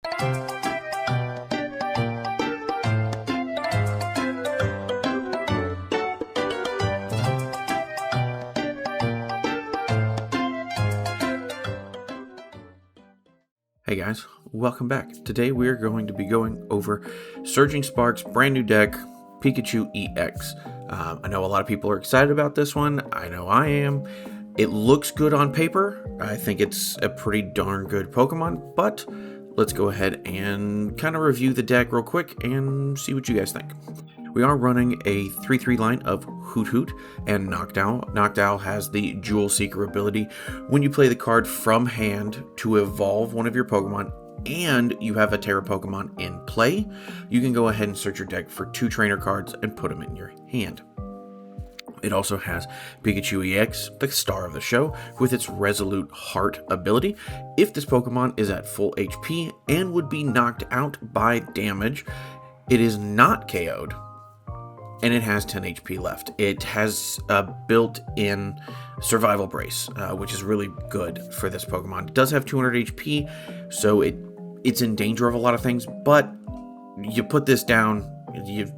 Hey guys, welcome back. Today we are going to be going over Surging Spark's brand new deck, Pikachu EX. I know a lot of people are excited about this one. I know I am. It looks good on paper. I think it's a pretty darn good Pokemon, but let's go ahead and kind of review the deck real quick and see what you guys think. We are running a 3-3 line of Hoothoot and Noctowl. Noctowl has the Jewel Seeker ability. When you play the card from hand to evolve one of your Pokemon and you have a Terra Pokemon in play, you can go ahead and search your deck for 2 trainer cards and put them in your hand. It also has Pikachu EX, the star of the show, with its Resolute Heart ability. If this Pokemon is at full HP and would be knocked out by damage, it is not KO'd, and it has 10 HP left. It has a built-in survival brace, which is really good for this Pokemon. It does have 200 HP, so it's in danger of a lot of things, but you put this down, you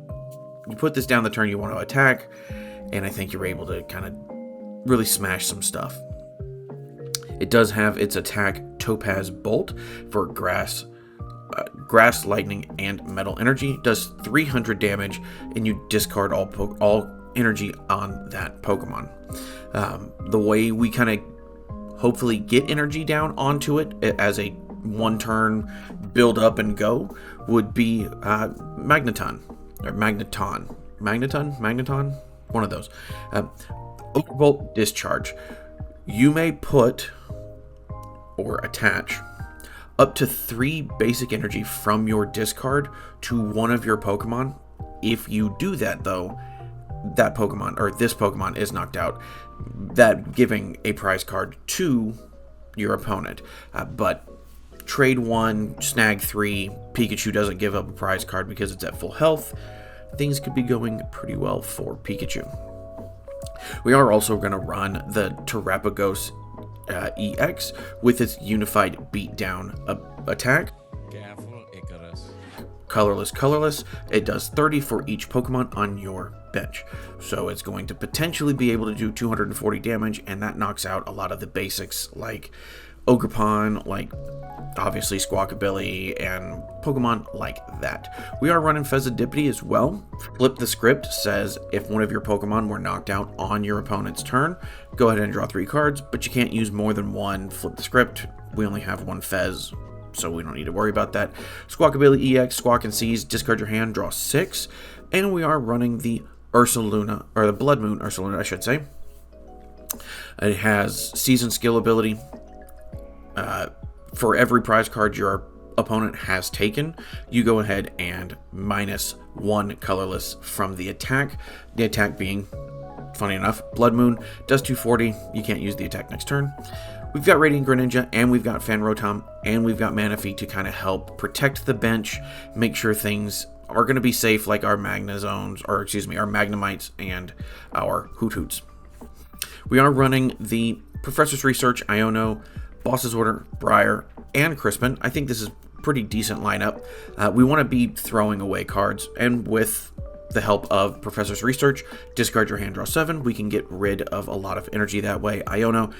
put this down the turn you want to attack, and I think you're able to kind of really smash some stuff. It does have its attack Topaz Bolt for Grass, Lightning, and Metal Energy. Does 300 damage, and you discard all energy on that Pokemon. The way we kind of hopefully get energy down onto it as a one-turn build up and go would be Magneton, one of those. Ultra Ball Discharge. You may put or attach up to 3 basic energy from your discard to one of your Pokemon. If you do that, though, that Pokemon, or this Pokemon, is knocked out, that giving a prize card to your opponent. But trade 1, snag 3, Pikachu doesn't give up a prize card because it's at full health. Things could be going pretty well for Pikachu. We are also going to run the Terapagos EX with its unified beatdown attack. Colorless. It does 30 for each Pokemon on your bench. So it's going to potentially be able to do 240 damage, and that knocks out a lot of the basics like Ogerpon, like obviously Squawkabilly, and Pokemon like that. We are running Fezandipiti as well. Flip the Script says if one of your Pokemon were knocked out on your opponent's turn, go ahead and draw 3 cards, but you can't use more than one. Flip the Script. We only have 1 Fez, so we don't need to worry about that. Squawkabilly EX, Squawk and Seize, discard your hand, draw 6. And we are running the Ursaluna, or the Bloodmoon Ursaluna, I should say. It has Season Skill ability. For every prize card your opponent has taken, you go ahead and -1 colorless from the attack. The attack being, funny enough, Bloodmoon does 240. You can't use the attack next turn. We've got Radiant Greninja, and we've got Fan Rotom, and we've got Manaphy to kind of help protect the bench, make sure things are going to be safe, like our Magnezones, or excuse me, our Magnemites and our Hoothoots. We are running the Professor's Research, Iono, Boss's Order, Briar, and Crispin. I think this is a pretty decent lineup. We want to be throwing away cards, and with the help of Professor's Research, discard your hand, draw 7. We can get rid of a lot of energy that way. Iono,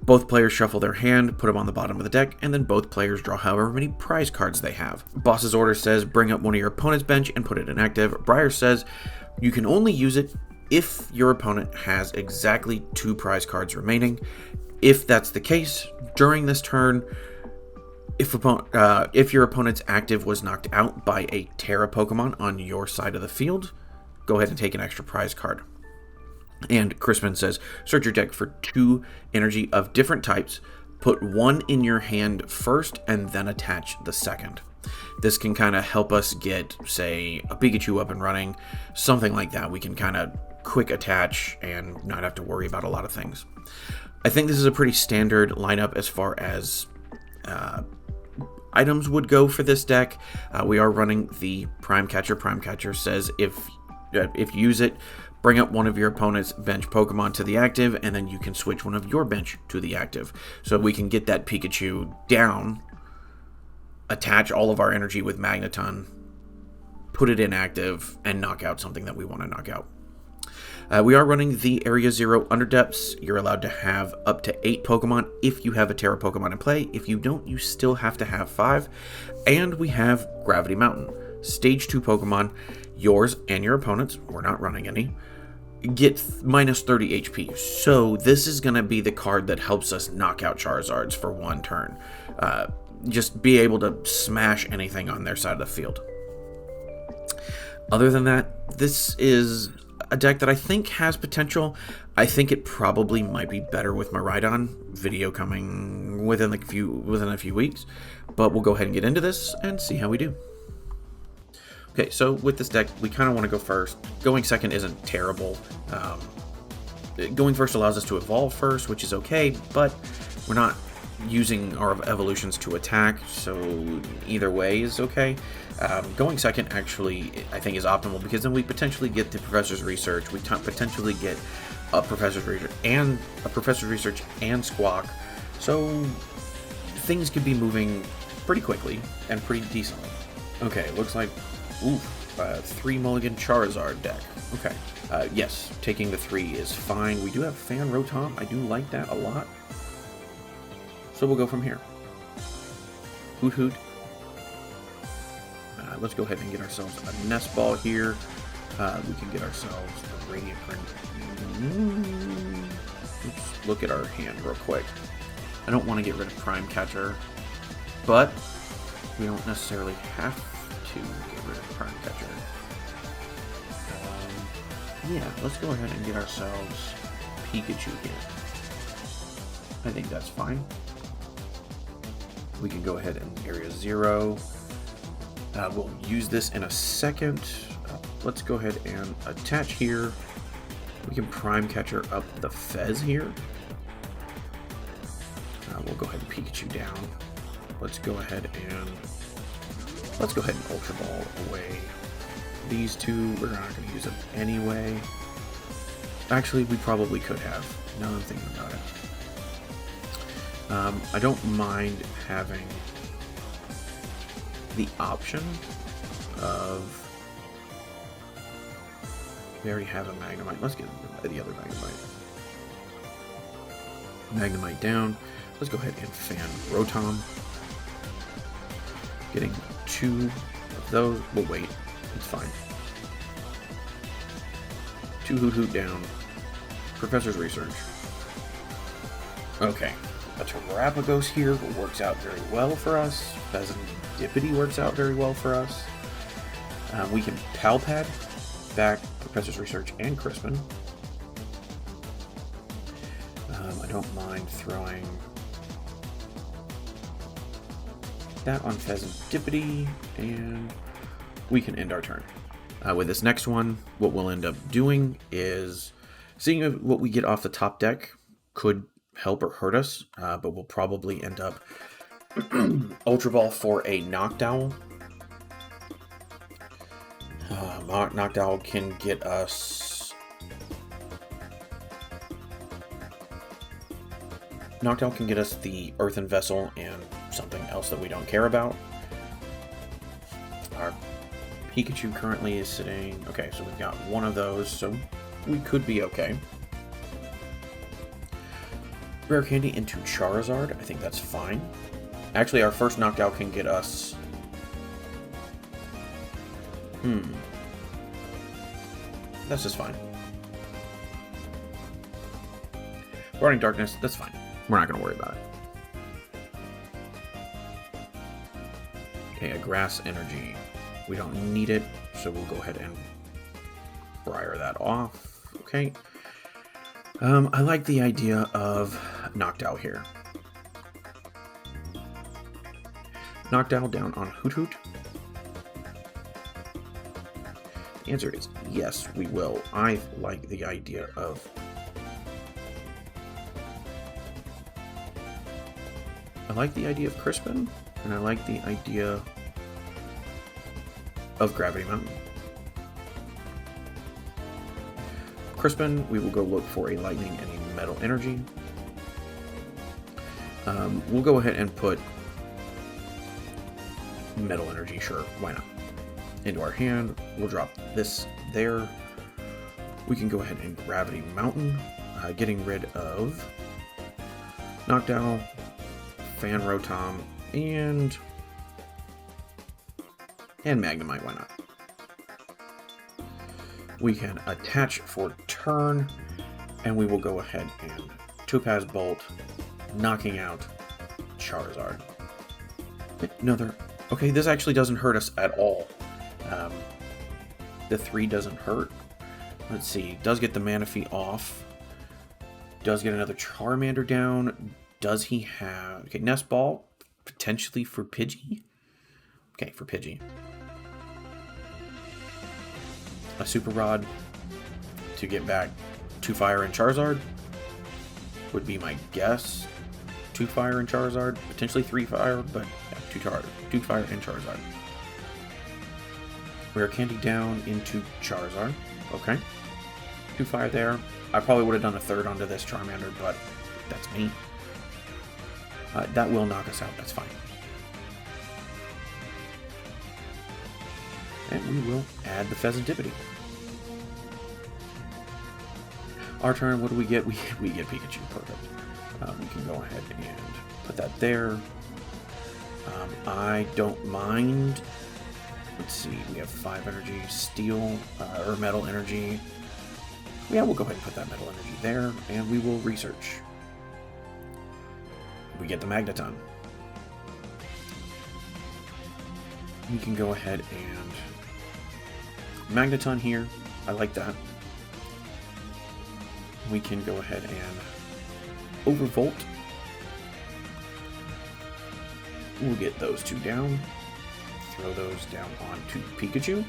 both players shuffle their hand, put them on the bottom of the deck, and then both players draw however many prize cards they have. Boss's Order says bring up one of your opponent's bench and put it inactive. Briar says you can only use it if your opponent has exactly 2 prize cards remaining. If that's the case, during this turn, if your opponent's active was knocked out by a Terra Pokemon on your side of the field, go ahead and take an extra prize card. And Crispin says, search your deck for 2 energy of different types, put 1 in your hand first, and then attach the second. This can kind of help us get, say, a Pikachu up and running, something like that. We can kind of quick attach and not have to worry about a lot of things. I think this is a pretty standard lineup as far as items would go for this deck. We are running the Prime Catcher. Prime Catcher says if you use it, bring up one of your opponent's bench Pokemon to the active, and then you can switch one of your bench to the active. So we can get that Pikachu down attach all of our energy with Magneton, put it inactive, and knock out something that we want to knock out. We are running the Area 0 Underdepths. You're allowed to have up to 8 Pokemon if you have a Terra Pokemon in play. If you don't, you still have to have 5. And we have Gravity Mountain. Stage 2 Pokemon, yours and your opponent's, we're not running any, get minus 30 HP. So this is going to be the card that helps us knock out Charizards for one turn. Just be able to smash anything on their side of the field. Other than that, this is a deck that I think has potential. I think it probably might be better with my Rhydon video coming within a few weeks, but we'll go ahead and get into this and see how we do. Okay, so with this deck, we kind of want to go first. Going second isn't terrible. Going first allows us to evolve first, which is okay, but we're not using our evolutions to attack, so either way is okay. Going second actually, I think, is optimal, because then we potentially get the Professor's Research, we potentially get a Professor's Research and Squawk, so things could be moving pretty quickly and pretty decently. Okay, looks like 3 mulligan Charizard deck. Okay, yes, taking the 3 is fine. We do have Fan Rotom. I do like that a lot. So we'll go from here. Hoothoot. Let's go ahead and get ourselves a Nest Ball here. We can get ourselves a Radiant Greninja. Let's look at our hand real quick. I don't want to get rid of Prime Catcher, but we don't necessarily have to get rid of Prime Catcher. Yeah, let's go ahead and get ourselves Pikachu here. I think that's fine. We can go ahead and Area 0. We'll use this in a second. Let's go ahead and attach here. We can Prime Catcher up the Fez here. We'll go ahead and Pikachu down. Let's go ahead and Ultra Ball away. These two, we're not going to use them anyway. Actually, we probably could have. Now I'm thinking about it. I don't mind having the option of... We already have a Magnemite. Let's get the other Magnemite. Magnemite down. Let's go ahead and Fan Rotom. Getting 2 of those. We'll wait. It's fine. 2 Hoothoot down. Professor's Research. Okay. A Terapagos here works out very well for us. Fezandipiti works out very well for us. We can Pal Pad back Professor's Research and Crispin. I don't mind throwing that on Fezandipiti, and we can end our turn. With this next one, what we'll end up doing is seeing if what we get off the top deck could help or hurt us, but we'll probably end up Ultra Ball for a Noctowl. Noctowl can get us... Noctowl can get us the Earthen Vessel and something else that we don't care about. Our Pikachu currently is sitting... Okay, so we've got one of those, so we could be okay. Rare Candy into Charizard. I think that's fine. Actually, our first Noctowl can get us... That's just fine. Guarding Darkness, that's fine. We're not going to worry about it. Okay, a Grass Energy. We don't need it, so we'll go ahead and Briar that off. Okay. I like the idea of Noctowl here. Noctowl down on Hoothoot. The answer is yes, we will. I like the idea of... I like the idea of Crispin, and I like the idea of Gravity Mountain. Crispin, we will go look for a Lightning and a Metal Energy. We'll go ahead and put Metal Energy, sure, why not? Into our hand, we'll drop this there. We can go ahead and Gravity Mountain, getting rid of Noctowl, Fan Rotom, and Magnemite, why not? We can attach for turn, and we will go ahead and Topaz Bolt, knocking out Charizard. Another... Okay, this actually doesn't hurt us at all. The 3 doesn't hurt. Let's see, does get the Manaphy off. Does get another Charmander down. Does he have... Okay, Nest Ball, potentially for Pidgey. Okay, for Pidgey. A Super Rod to get back 2 Fire and Charizard would be my guess. 2 Fire and Charizard, potentially 3 Fire, but yeah, 2 Fire and Charizard. Rare Candy down into Charizard. Okay. 2 Fire there. I probably would have done a third onto this Charmander, but that's me. That will knock us out. That's fine. And we will add the Fezandipiti. Our turn, what do we get? We get Pikachu. Perfect. We can go ahead and put that there. I don't mind. Let's see, we have 5 energy, steel, or metal energy. Yeah, we'll go ahead and put that metal energy there, and we will research. We get the Magneton. We can go ahead and Magneton here. I like that. We can go ahead and Overvolt. We'll get those 2 down. Throw those down onto Pikachu.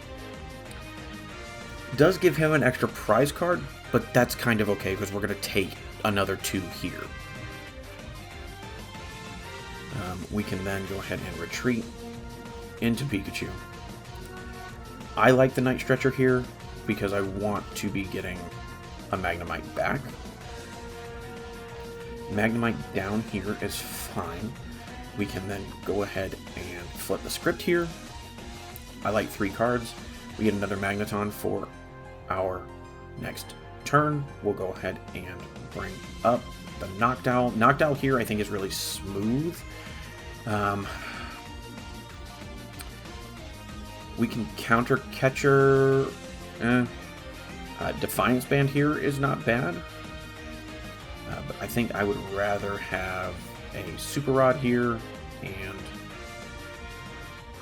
Does give him an extra prize card, but that's kind of okay because we're going to take another 2 here. We can then go ahead and retreat into Pikachu. I like the Night Stretcher here because I want to be getting a Magnemite back. Magnemite down here is fine. We can then go ahead and flip the script here. I like 3 cards. We get another Magneton for our next turn. We'll go ahead and bring up the Noctowl. Noctowl here I think is really smooth. We can counter catcher. Defiance Band here is not bad. But I think I would rather have a Super Rod here, and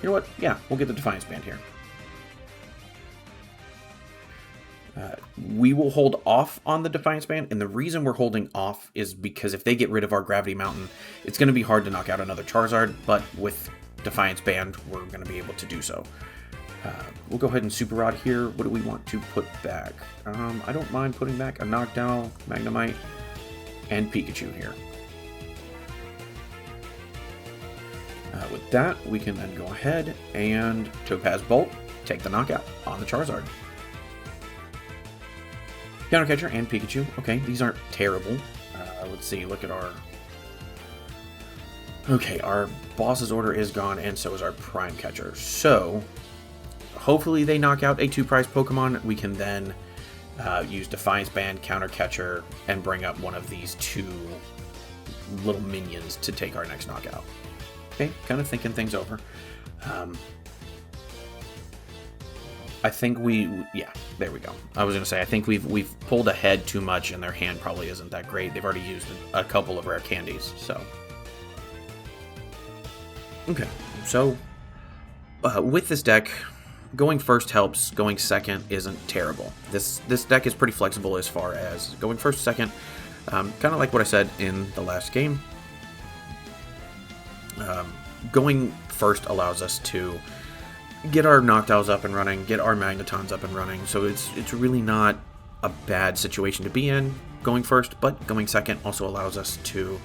you know what? Yeah, we'll get the Defiance Band here. We will hold off on the Defiance Band, and the reason we're holding off is because if they get rid of our Gravity Mountain, it's going to be hard to knock out another Charizard, but with Defiance Band, we're going to be able to do so. We'll go ahead and Super Rod here. What do we want to put back? I don't mind putting back a Noctowl, Magnemite, and Pikachu here. With that, we can then go ahead and Topaz Bolt, take the knockout on the Charizard. Counter Catcher and Pikachu. Okay, these aren't terrible. Let's see, look at our... Okay, our boss's order is gone, and so is our Prime Catcher. So, hopefully they knock out a 2-prize Pokemon. We can then use Defiance Band, Counter Catcher, and bring up one of these 2 little minions to take our next knockout. Okay, kind of thinking things over. I think yeah, there we go. I was going to say, I think we've pulled ahead too much, and their hand probably isn't that great. They've already used a couple of rare candies, so. Okay, so with this deck, going first helps, going second isn't terrible. This deck is pretty flexible as far as going first, second. Kind of like what I said in the last game. Going first allows us to get our Noctowls up and running, get our Magnetons up and running, so it's really not a bad situation to be in going first, but going second also allows us to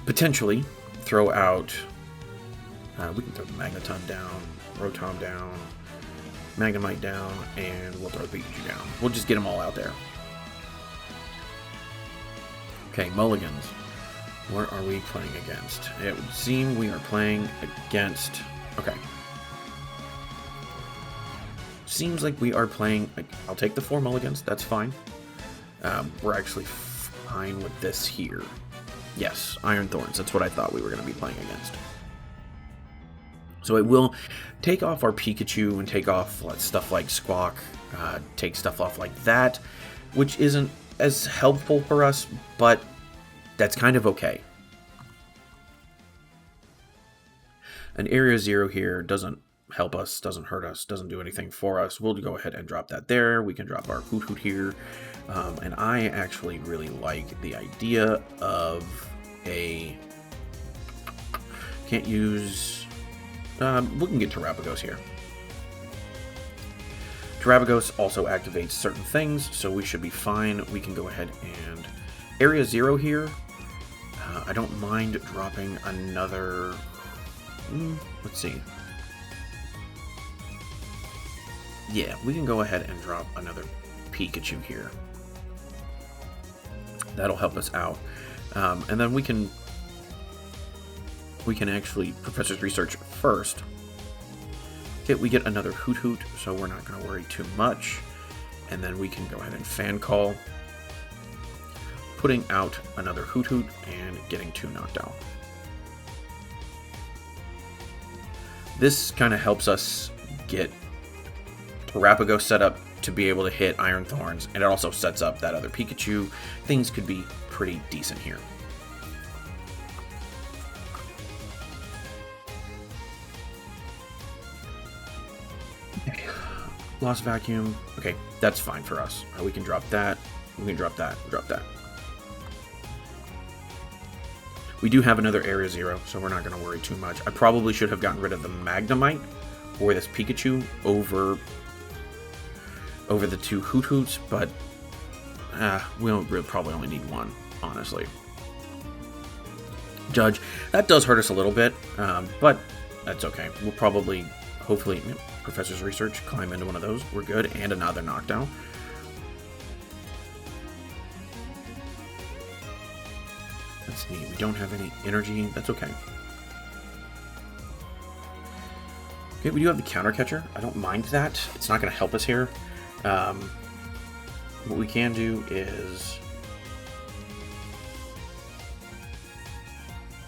potentially throw out, we can throw the Magneton down, Rotom down, Magnemite down, and we'll throw the Pikachu down. We'll just get them all out there. Okay, mulligans. What are we playing against? It would seem we are playing against... Okay, seems like we are playing... Like, I'll take the 4 mulligans, that's fine. We're actually fine with this here. Yes, Iron Thorns, that's what I thought we were going to be playing against. So it will take off our Pikachu and take off stuff like Squawk, take stuff off like that, which isn't as helpful for us, but that's kind of okay. An Area 0 here doesn't help us, doesn't hurt us, doesn't do anything for us. We'll go ahead and drop that there. We can drop our Hoothoot here. And I actually really like the idea of a... Can't use... we can get Terapagos here. Terapagos also activates certain things, so we should be fine. We can go ahead and... Area 0 here. I don't mind dropping another... let's see. Yeah, we can go ahead and drop another Pikachu here. That'll help us out. And then we can actually Professor's Research first. Okay, we get another Hoothoot, so we're not going to worry too much. And then we can go ahead and Fan Call, putting out another Hoothoot and getting 2 Noctowl. This kind of helps us get Terapagos set up to be able to hit Iron Thorns, and it also sets up that other Pikachu. Things could be pretty decent here. Okay. Lost Vacuum. Okay, that's fine for us. We can drop that. We can drop that. Drop that. We do have another Area 0, so we're not going to worry too much. I probably should have gotten rid of the Magnemite or this Pikachu over the 2 Hoothoots, but we'll probably only need 1, honestly. Judge, that does hurt us a little bit, but that's okay. We'll probably, hopefully, Professor's Research, climb into one of those. We're good, and another Noctowl. That's neat. We don't have any energy. That's okay. Okay, we do have the Counter Catcher. I don't mind that. It's not going to help us here. What we can do is...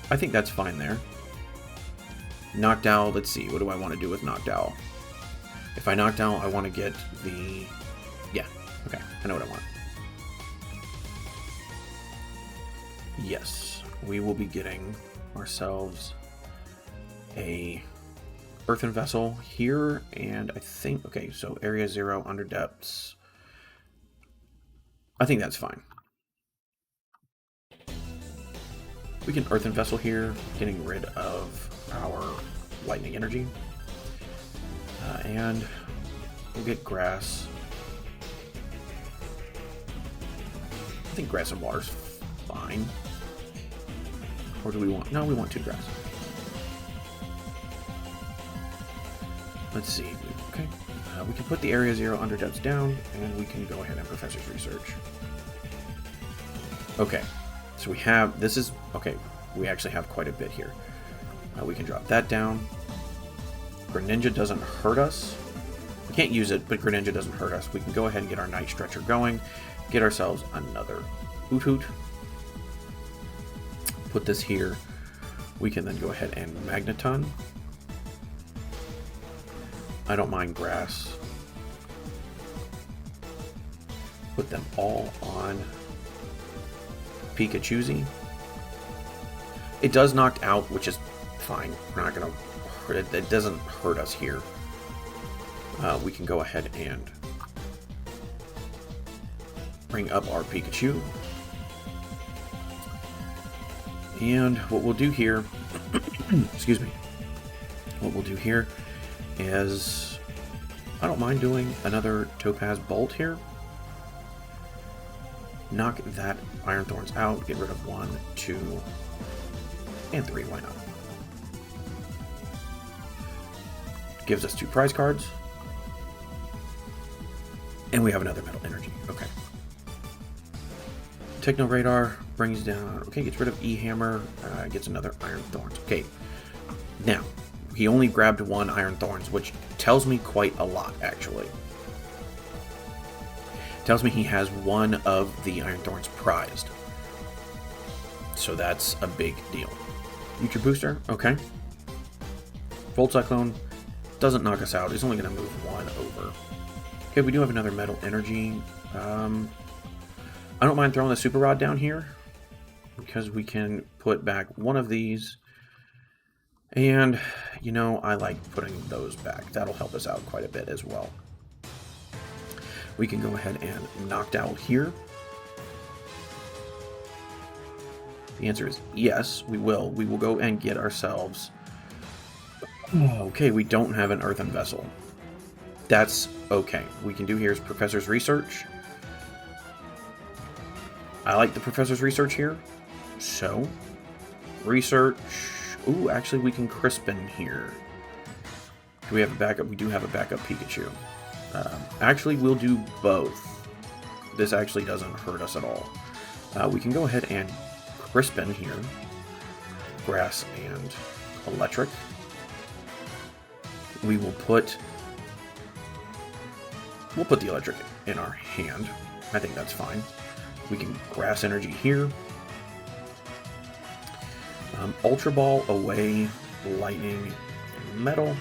I think that's fine there. Noctowl, let's see. What do I want to do with Noctowl? If I Noctowl, I want to get the... Yeah, okay. I know what I want. Yes, we will be getting ourselves a Earthen Vessel here, and I think, okay, so Area 0, Underdepths. I think that's fine. We can Earthen Vessel here, getting rid of our Lightning Energy. And we'll get Grass. I think Grass and Water's fine. Or do we want... No, we want 2 Grass. Let's see. Okay. We can put the Area 0 Underdepths down, and we can go ahead and Professor's Research. Okay. So we have... This is... Okay. We actually have quite a bit here. We can drop that down. Greninja doesn't hurt us. We can't use it, but Greninja doesn't hurt us. We can go ahead and get our Night Stretcher going. Get ourselves another Hoothoot. Put this here. We can then go ahead and Magneton. I don't mind Grass. Put them all on Pikachu. It does knock out, which is fine. We're not going to hurt it. It doesn't hurt us here. We can go ahead and bring up our Pikachu. And what we'll do here, excuse me, what we'll do here is, I don't mind doing another Topaz Bolt here. Knock that Iron Thorns out, get rid of 1, 2, and 3, why not? Gives us 2 prize cards. And we have another Metal Energy, okay. Techno Radar brings down, okay, gets rid of E-Hammer, gets another Iron Thorns. Okay, now, He only grabbed 1 Iron Thorns, which tells me quite a lot, actually. Tells me he has 1 of the Iron Thorns prized. So that's a big deal. Future Booster, okay. Volt Cyclone doesn't knock us out. He's only going to move 1 over. Okay, we do have another Metal Energy. I don't mind throwing the Super Rod down here, because we can put back 1 of these. And, you know, I like putting those back. That'll help us out quite a bit as well. We can go ahead and Noctowl here. The answer is yes, we will. We will go and get ourselves... Okay, we don't have an Earthen Vessel. That's okay. We can do here is Professor's Research. I like the Professor's Research here. So, Research... Ooh, actually we can Crispin here. Do we have a backup? We do have a backup Pikachu. Actually, we'll do both. This actually doesn't hurt us at all. We can go ahead and Crispin here. Grass and Electric. We'll put the Electric in our hand. I think that's fine. We can Grass Energy here. Ultra Ball away, Lightning, and Metal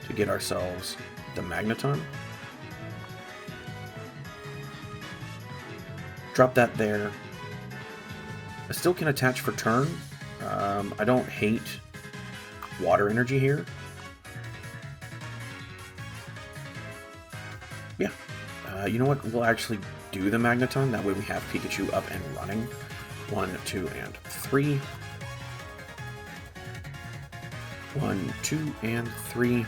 to get ourselves the Magneton. Drop that there. I still can attach for turn. I don't hate Water Energy here. Yeah. You know what? We'll actually do the Magneton. That way we have Pikachu up and running. 1, 2, and 3. 1, 2, and 3.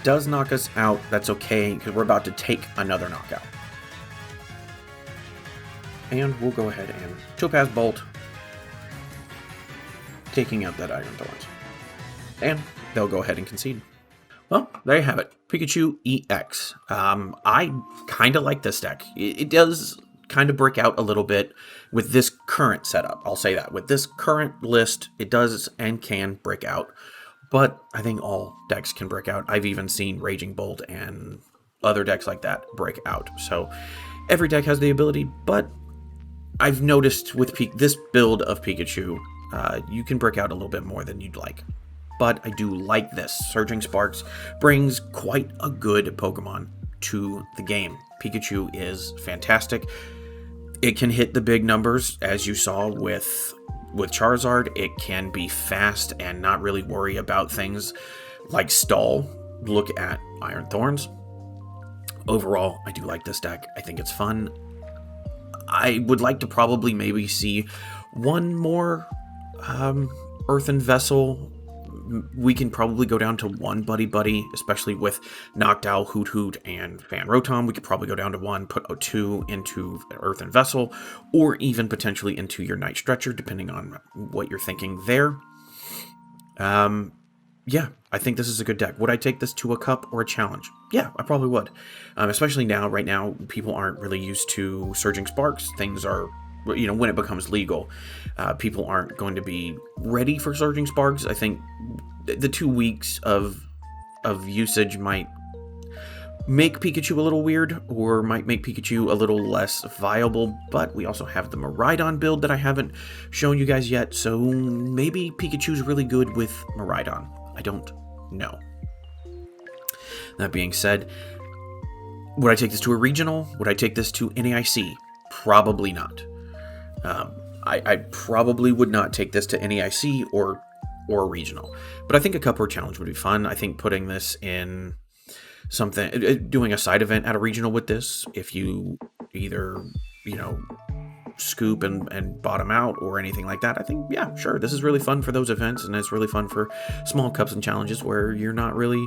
Does knock us out. That's okay, because we're about to take another knockout. And we'll go ahead and Topaz Bolt, taking out that Iron Thorns. And they'll go ahead and concede. Well, there you have it. Pikachu EX. I kind of like this deck. It does kind of break out a little bit with this current setup. I'll say that. With this current list, it does and can break out. But I think all decks can break out. I've even seen Raging Bolt and other decks like that break out. So every deck has the ability, but I've noticed with this build of Pikachu, you can break out a little bit more than you'd like. But I do like this. Surging Sparks brings quite a good Pokemon to the game. Pikachu is fantastic. It can hit the big numbers, as you saw with Charizard. It can be fast and not really worry about things like stall. Look at Iron Thorns. Overall, I do like this deck. I think it's fun. I would like to probably maybe see 1 more Earthen Vessel. We can probably go down to 1 Buddy-Buddy, especially with Noctowl, Hoothoot, and Fan Rotom. We could probably go down to 1, put 2 into Earthen Vessel, or even potentially into your Night Stretcher, depending on what you're thinking there. Yeah, I think this is a good deck. Would I take this to a cup or a challenge? Yeah, I probably would. Especially now, right now, people aren't really used to Surging Sparks. Things are, you know, when it becomes legal, people aren't going to be ready for Surging Sparks. I think the 2 weeks of usage might make Pikachu a little weird, or might make Pikachu a little less viable, but we also have the Miraidon build that I haven't shown you guys yet, so maybe Pikachu's really good with Miraidon. I don't know. That being said, would I take this to a regional? Would I take this to NAIC? Probably not. I probably would not take this to NAIC or regional, but I think a cup or challenge would be fun. I think putting this in something, doing a side event at a regional with this, if you either, you know, scoop and bottom out or anything like that, I think, yeah, sure, this is really fun for those events, and it's really fun for small cups and challenges where you're not really,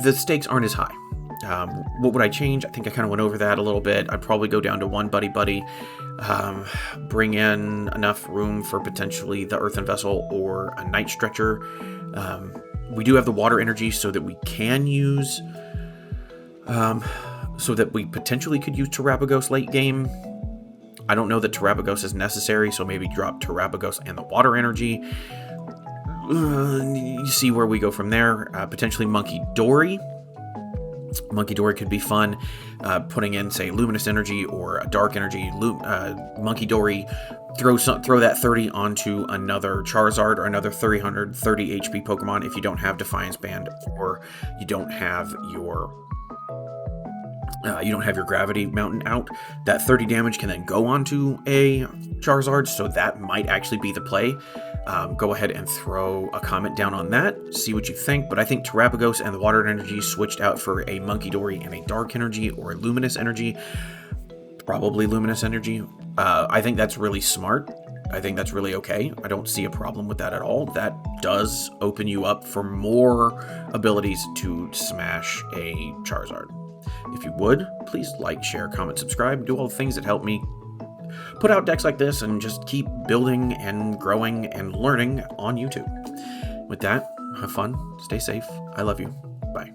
the stakes aren't as high. What would I change? I think I kind of went over that a little bit. I'd probably go down to 1 Buddy-Buddy, bring in enough room for potentially the Earthen Vessel or a Night Stretcher. We do have the Water Energy so that we can use, so that we potentially could use Terapagos late game. I don't know that Terapagos is necessary, so maybe drop Terapagos and the Water Energy. you see where we go from there. Potentially Monkey Dory. Monkey Dory could be fun. Putting in, say, Luminous Energy or a Dark Energy. Monkey Dory, throw that 30 onto another Charizard or another 330 HP Pokemon if you don't have Defiance Band or you don't have your Gravity Mountain out. That 30 damage can then go onto a Charizard, so that might actually be the play. Go ahead and throw a comment down on that, see what you think. But I think Terapagos and the Water Energy switched out for a Monkey Dory and a Dark Energy or a Luminous Energy. Probably Luminous Energy. I think that's really smart. I think that's really okay. I don't see a problem with that at all. That does open you up for more abilities to smash a Charizard. If you would, please like, share, comment, subscribe, do all the things that help me put out decks like this and just keep building and growing and learning on YouTube. With that, have fun, stay safe, I love you, bye.